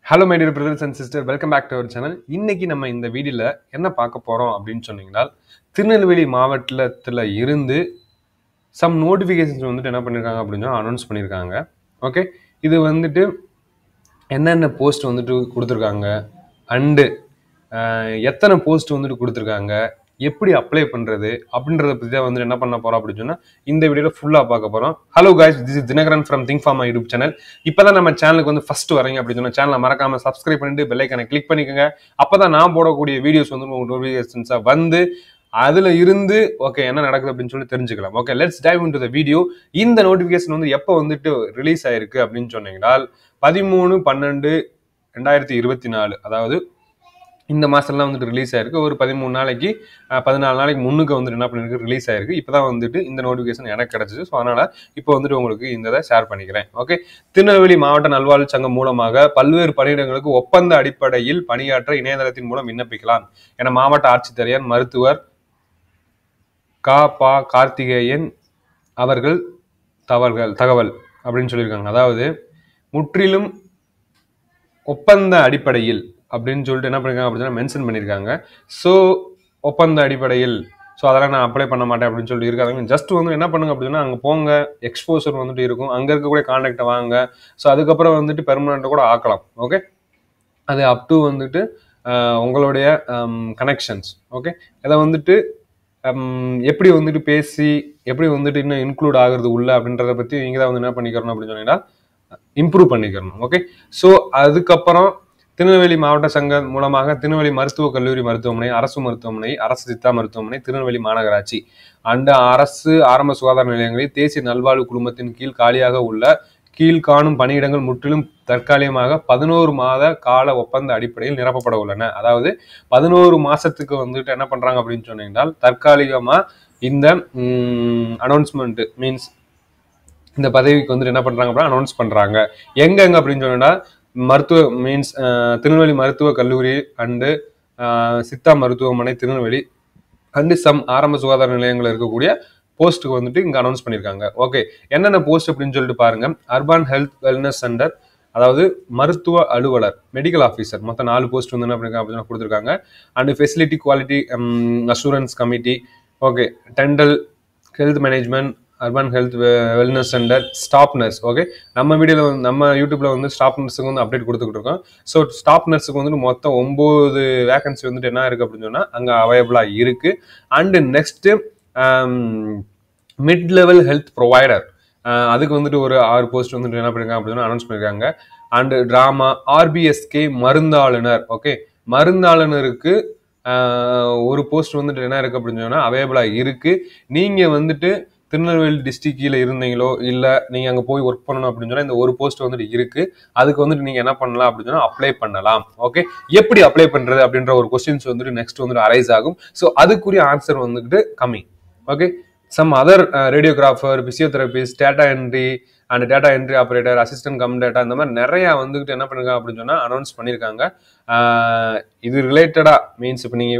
Hello my dear brothers and sisters, welcome back to our channel. இன்னைக்கு நம்ம இந்த வீடியோல என்ன பார்க்க போறோம் அப்படின்னு சொன்னீங்கன்னா திருநெல்வேலி மாவட்டத்துல இருந்து some notifications வந்துட்டு என்ன பண்ணிருக்காங்க அப்படினா அனௌன்ஸ் பண்ணிருக்காங்க. ஓகே, இது வந்துட்டு என்னென்ன போஸ்ட் வந்துட்டு கொடுத்திருக்காங்க and எத்தனை போஸ்ட் வந்துட்டு கொடுத்திருக்காங்க, எப்படி அப்ளை பண்றது அப்படின்றத பத்தி தான் வந்து என்ன பண்ண போறோம் அப்படினா இந்த வீடியோல ஃபுல்லா பார்க்க போறோம். Hello guys, this is Dinaran from Think Pharma YouTube channel. இப்போதான் நம்ம சேனலுக்கு வந்து ஃபர்ஸ்ட் வரீங்க அப்படி சொன்னா சேனலை மறக்காம சப்ஸ்கிரைப் பண்ணிட்டு பெல் ஐகானை கிளிக் பண்ணிக்கோங்க. அப்பதான் நான் போடக்கூடிய வீடியோஸ் வந்து உங்களுக்கு நோட்டிஃபிகேஷன்ஸா வந்து அதுல இருந்து ஓகே என்ன நடக்குது அப்படின்னு சொல்லி தெரிஞ்சுக்கலாம். Okay, let's dive into the video. இந்த நோட்டிஃபிகேஷன் வந்து எப்போ வந்துட்டு ரிலீஸ் ஆயிருக்கு அப்படின்னு சொன்னீங்கன்னா 13/12/2024, அதாவது இந்த மாசம்லாம் வந்துட்டு ரிலீஸ் ஆயிருக்கு. ஒரு 13 நாளைக்கு 14 நாளைக்கு முன்னுக்கு வந்துட்டு என்ன பண்ணிருக்கு ரிலீஸ் ஆயிருக்கு. இப்போதான் வந்துட்டு இந்த நோட்டிஃபிகேஷன் எனக்கு கிடைச்சிது. ஸோ அதனால இப்போ வந்துட்டு உங்களுக்கு இந்த இதை ஷேர் பண்ணிக்கிறேன். ஓகே, திருநெல்வேலி மாவட்ட நல்வாழ்வு சங்கம் மூலமாக பல்வேறு பணியிடங்களுக்கு ஒப்பந்த அடிப்படையில் பணியாற்ற இணையதளத்தின் மூலம் விண்ணப்பிக்கலாம் என மாவட்ட ஆட்சித்தலைவர் மருத்துவர் கார்த்திகேயன் அவர்கள் தகவல் அப்படின்னு சொல்லியிருக்காங்க. அதாவது முற்றிலும் ஒப்பந்த அடிப்படையில் அப்படின்னு சொல்லிட்டு என்ன பண்ணிருக்காங்க அப்படின்னா மென்ஷன் பண்ணியிருக்காங்க. ஸோ ஒப்பந்த அடிப்படையில் அதெல்லாம் நான் அப்ளை பண்ண மாட்டேன் அப்படின்னு சொல்லி இருக்காங்க. ஜஸ்ட் வந்து என்ன பண்ணுங்க அப்படின்னா அங்கே போங்க, எக்ஸ்போசர் வந்துட்டு இருக்கும், அங்கே இருக்கக்கூடிய கான்டாக்டை வாங்க. ஸோ அதுக்கப்புறம் வந்துட்டு பெர்மனண்ட்டை கூட ஆக்கலாம். ஓகே, அது அப் டு வந்துட்டு உங்களுடைய கனெக்ஷன்ஸ். ஓகே, அதை வந்துட்டு எப்படி வந்துட்டு பேசி எப்படி வந்துட்டு இன்னும் இன்க்ளூட் ஆகுறது உள்ள அப்படின்றத பற்றி நீங்கள் தான் வந்து என்ன பண்ணிக்கிறணும் அப்படின்னு சொன்னீங்கன்னா இம்ப்ரூவ் பண்ணிக்கிறணும். ஓகே, ஸோ அதுக்கப்புறம் திருநெல்வேலி மாவட்ட சங்கம் மூலமாக திருநெல்வேலி மருத்துவக் கல்லூரி மருத்துவமனை, அரசு மருத்துவமனை, அரசு சித்தா மருத்துவமனை, திருநெல்வேலி மாநகராட்சி அண்ட் அரசு ஆரம்ப சுகாதார நிலையங்களில் தேசிய நல்வாழ்வு குழுமத்தின் கீழ் காலியாக உள்ள கீழ்காணும் பணியிடங்கள் முற்றிலும் தற்காலிகமாக 11 மாத கால ஒப்பந்த அடிப்படையில் நிரப்பப்பட உள்ளன. அதாவது 11 மாசத்துக்கு வந்துட்டு என்ன பண்றாங்க அப்படின்னு சொன்னீங்கன்னா தற்காலிகமா இந்த அனௌன்ஸ்மெண்ட் மீன்ஸ் இந்த பதவிக்கு வந்துட்டு என்ன பண்றாங்க அப்படின்னா அனௌன்ஸ் பண்றாங்க. எங்க அப்படின்னு சொன்னா மருத்துவ மீன்ஸ் திருநெல்வேலி மருத்துவ கல்லூரி அண்டு சித்தா மருத்துவமனை திருநெல்வேலி அண்டு சம் ஆரம்ப சுகாதார நிலையங்கள் இருக்கக்கூடிய போஸ்ட்டுக்கு வந்துட்டு இங்க அனௌன்ஸ் பண்ணியிருக்காங்க. ஓகே, என்னென்ன போஸ்ட் அப்படின்னு சொல்லிட்டு பாருங்க. அர்பன் ஹெல்த் வெல்னஸ் சென்டர், அதாவது மருத்துவ அலுவலர், மெடிக்கல் ஆஃபீஸர், மொத்தம் 4 போஸ்ட் வந்து என்ன பண்ணிருக்காங்க கொடுத்துருக்காங்க. And facility quality assurance committee, okay, dental health management, urban health wellness centre, staff nurse. Okay, நம்ம வீடியோல நம்ம யூடியூப்ல வந்து ஸ்டாப் நர்ஸுக்கு வந்து அப்டேட் கொடுத்துக்கிட்டு இருக்கோம். ஸோ ஸ்டாப் நர்ஸுக்கு வந்துட்டு மொத்தம் 9 வேகன்சி வந்துட்டு என்ன இருக்கு அப்படின்னு சொன்னா அங்க அவைலபிளா இருக்கு. And next mid level health provider, அதுக்கு வந்துட்டு ஒரு 6 போஸ்ட் வந்துட்டு என்ன பண்ணிருக்காங்க அப்படின்னு அனௌன்ஸ் பண்ணிருக்காங்க. அண்ட் டிராமா ஆர்பிஎஸ்கே மருந்தாளுநர். ஓகே, மருந்தாளுநருக்கு ஒரு போஸ்ட் வந்துட்டு என்ன இருக்கு அப்படின்னு சொன்னா அவைலபிளா இருக்கு. நீங்க வந்துட்டு திருநெல்வேலி டிஸ்ட்ரிக்ட்ல இருந்தீங்களோ இல்ல நீங்க அங்க போய் ஒர்க் பண்ணணும் அப்படின்னு சொன்னா இந்த ஒரு போஸ்ட் வந்துட்டு இருக்கு. அதுக்கு வந்துட்டு நீங்க என்ன பண்ணலாம் அப்படின்னு சொன்னா அப்ளை பண்ணலாம். ஓகே, எப்படி அப்ளை பண்றது அப்படின்ற ஒரு கொஸ்டின்ஸ் வந்துட்டு நெக்ஸ்ட் வந்துட்டு அரைஸ் ஆகும். ஸோ அதுக்குரிய ஆன்சர் வந்துட்டு coming. Okay, some other radiographer, physiotherapist, data entry and data entry operator, assistant cum data, இந்த மாதிரி நிறைய வந்துட்டு என்ன பண்ணிருக்காங்க அப்படின்னு சொன்னா அனௌன்ஸ் பண்ணியிருக்காங்க. இது ரிலேட்டடா மீன்ஸ் இப்போ நீங்க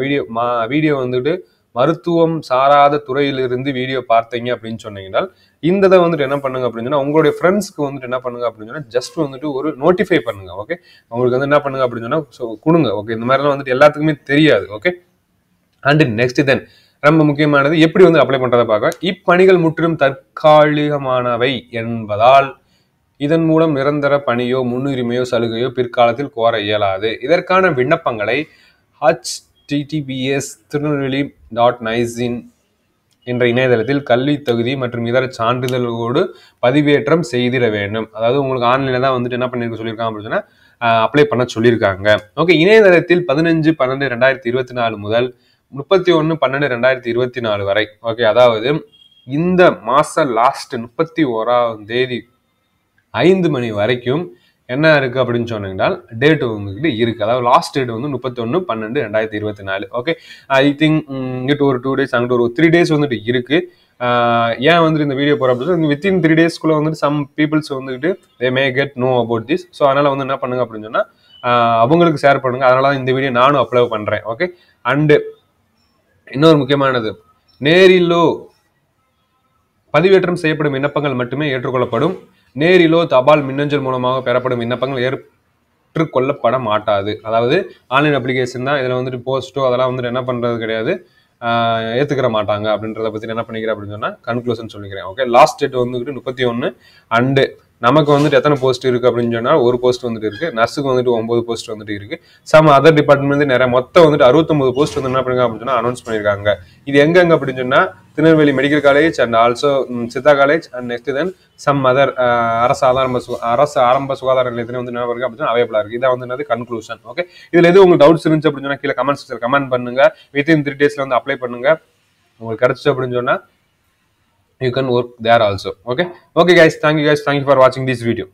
வீடியோ வந்துட்டு மருத்துவம் சாராத துறையிலிருந்து வீடியோ பார்த்தீங்க அப்படின்னு சொன்னீங்கன்னா இந்த இதை வந்துட்டு என்ன பண்ணுங்க அப்படின்னு சொன்னா உங்களுடைய ஃப்ரெண்ட்ஸ்க்கு வந்துட்டு என்ன பண்ணுங்க அப்படின்னு சொன்னா ஜஸ்ட் வந்துட்டு ஒரு நோட்டிஃபை பண்ணுங்க. ஓகே, உங்களுக்கு வந்து என்ன பண்ணுங்க அப்படின்னு சொன்னா கொடுங்க. ஓகே, இந்த மாதிரிலாம் வந்துட்டு எல்லாத்துக்குமே தெரியாது. ஓகே, அண்ட் நெக்ஸ்ட் தென் ரொம்ப முக்கியமானது எப்படி வந்து அப்ளை பண்றதை பார்க்க. இப்பணிகள் முற்றிலும் தற்காலிகமானவை என்பதால் இதன் மூலம் நிரந்தர பணியோ முன்னுரிமையோ சலுகையோ பிற்காலத்தில் கோர இயலாது. இதற்கான விண்ணப்பங்களை https://திருநெல்வேலி.nic என்ற இணையதளத்தில் கல்வி தகுதி மற்றும் இதர சான்றிதழ்களோடு பதிவேற்றம் செய்திட வேண்டும். அதாவது உங்களுக்கு ஆன்லைன்ல தான் வந்துட்டு என்ன பண்ணிருக்க சொல்லியிருக்காங்க அப்படின்னா அப்ளை பண்ண சொல்லியிருக்காங்க. ஓகே, இணையதளத்தில் 15/12/2024 முதல் 31/12/2024 வரை. ஓகே, அதாவது இந்த மாசம் லாஸ்ட் 31ஆம் தேதி 5 மணி வரைக்கும் என்ன இருக்கு அப்படின்னு சொன்னீங்கன்னா டேட் வந்துட்டு இருக்கு. அதாவது லாஸ்ட் டேட் வந்து 31/12/2024. ஓகே, ஐ திங்க் இங்கிட்ட ஒரு 2 days அங்கிட்ட ஒரு 3 days வந்துட்டு இருக்கு. ஏன் வந்துட்டு இந்த வீடியோ போற அப்படின்னு வித்தின் 3 daysக்குள்ள வந்துட்டு சம் பீப்புள்ஸ் வந்துட்டு they may get know about this. So அதனால வந்து என்ன பண்ணுங்க அப்படின்னு சொன்னா அவங்களுக்கு ஷேர் பண்ணுங்க. அதனால இந்த வீடியோ நானும் அப்ளை பண்றேன். ஓகே, அண்டு இன்னொரு முக்கியமானது, நேரிலோ பதிவேற்றம் செய்யப்படும் விண்ணப்பங்கள் மட்டுமே ஏற்றுக்கொள்ளப்படும். நேரிலோ தபால் மின்னஞ்சல் மூலமாக பெறப்படும் விண்ணப்பங்கள் ஏற்றுக்கொள்ளப்பட மாட்டாது. அதாவது ஆன்லைன் அப்ளிகேஷன் தான், இதில் வந்துட்டு போஸ்ட்டோ அதெல்லாம் வந்துட்டு என்ன பண்ணுறது கிடையாது, ஏற்றுக்கிற மாட்டாங்க அப்படின்றத பற்றி என்ன பண்ணிக்கிறேன் அப்படின்னு சொன்னால் கன்க்ளூஷன் சொல்லிக்கிறேன். ஓகே, லாஸ்ட் டேட் வந்துட்டு 31 அண்டு நமக்கு வந்துட்டு எத்தனை போஸ்ட் இருக்குது அப்படின்னு சொன்னால் ஒரு போஸ்ட் வந்துட்டு இருக்குது. நர்ஸுக்கு வந்துட்டு 9 போஸ்ட் வந்துட்டு இருக்குது. சம் அதர் டிபார்ட்மெண்ட் நிறைய மொத்தம் வந்துட்டு 69 போஸ்ட் வந்து என்ன பண்ணுங்க அப்படின்னு சொன்னால் அனௌன்ஸ் பண்ணியிருக்காங்க. இது எங்கெங்க அப்படின்னு சொன்னால் Tirunelveli medical college and also Siddha college and next then some other அரசு ஆரம்ப சுகாதார நிலையத்தில் வந்து என்ன இருக்கு அப்படின்னு அவைலபிளா இருக்கு. இதான் வந்து என்னது கன்க்ளூஷன். ஓகே, இதுல எது உங்களுக்கு டவுட்ஸ் இருந்துச்சு அப்படின்னு சொன்னா கீழே கமெண்ட் செக்ஷன் கமெண்ட் பண்ணுங்க. வித்தின் 3 daysல வந்து அப்ளை பண்ணுங்க. உங்களுக்கு கிடைச்சு அப்படின்னு சொன்னா you can work there also. Okay guys, thank you for watching this video.